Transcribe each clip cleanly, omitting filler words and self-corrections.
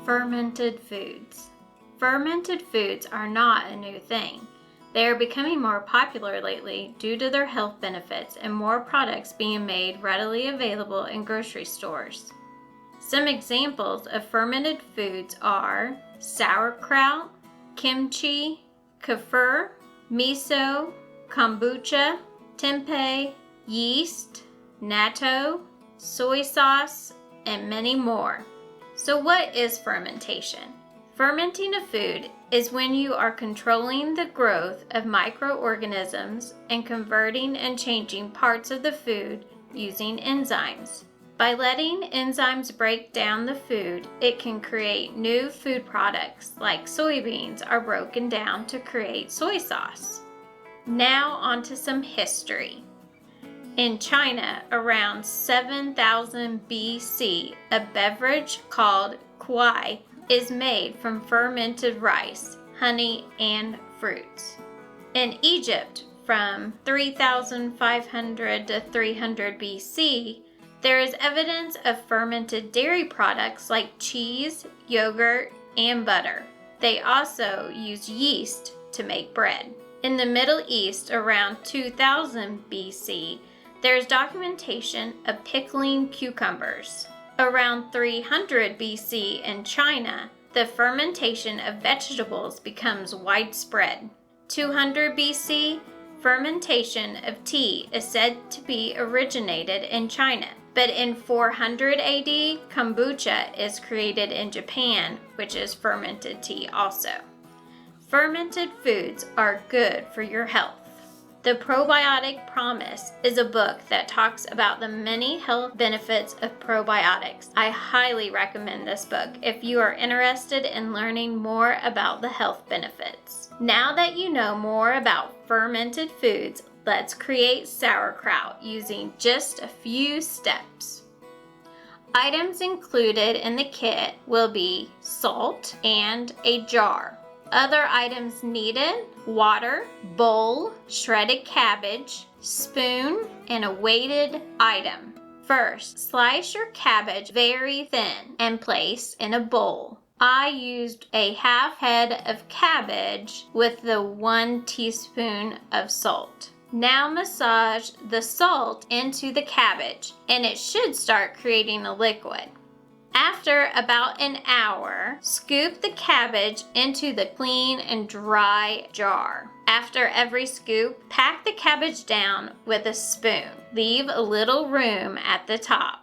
Fermented foods. Fermented foods are not a new thing. They are becoming more popular lately due to their health benefits and more products being made readily available in grocery stores. Some examples of fermented foods are sauerkraut, kimchi, kefir, miso, kombucha, tempeh, yeast, natto, soy sauce, and many more. So what is fermentation? Fermenting a food is when you are controlling the growth of microorganisms and converting and changing parts of the food using enzymes. By letting enzymes break down the food, it can create new food products like soybeans are broken down to create soy sauce. Now onto some history. In China, around 7000 BC, a beverage called kuai is made from fermented rice, honey, and fruits. In Egypt, from 3500 to 300 BC, there is evidence of fermented dairy products like cheese, yogurt, and butter. They also use yeast to make bread. In the Middle East, around 2000 BC, there is documentation of pickling cucumbers. Around 300 BC in China, the fermentation of vegetables becomes widespread. 200 BC, fermentation of tea is said to be originated in China. But in 400 AD, kombucha is created in Japan, which is fermented tea also. Fermented foods are good for your health. The Probiotic Promise is a book that talks about the many health benefits of probiotics. I highly recommend this book if you are interested in learning more about the health benefits. Now that you know more about fermented foods, let's create sauerkraut using just a few steps. Items included in the kit will be salt and a jar. Other items needed: water, bowl, shredded cabbage, spoon, and a weighted item. First, slice your cabbage very thin and place in a bowl. I used a half head of cabbage with the 1 teaspoon of salt. Now massage the salt into the cabbage and it should start creating a liquid. After about an hour, scoop the cabbage into the clean and dry jar. After every scoop, pack the cabbage down with a spoon. Leave a little room at the top.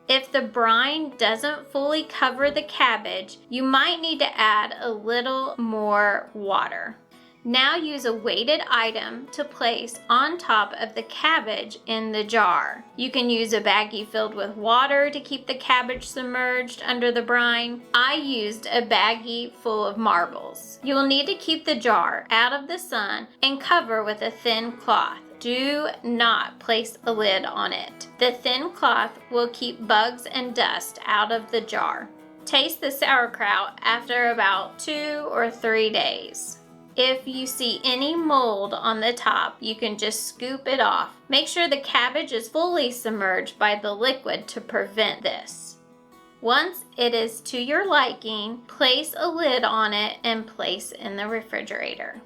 If the brine doesn't fully cover the cabbage, you might need to add a little more water. Now use a weighted item to place on top of the cabbage in the jar. You can use a baggie filled with water to keep the cabbage submerged under the brine. I used a baggie full of marbles. You will need to keep the jar out of the sun and cover with a thin cloth. Do not place a lid on it. The thin cloth will keep bugs and dust out of the jar. Taste the sauerkraut after about 2 or 3 days. If you see any mold on the top, you can just scoop it off. Make sure the cabbage is fully submerged by the liquid to prevent this. Once it is to your liking, place a lid on it and place in the refrigerator.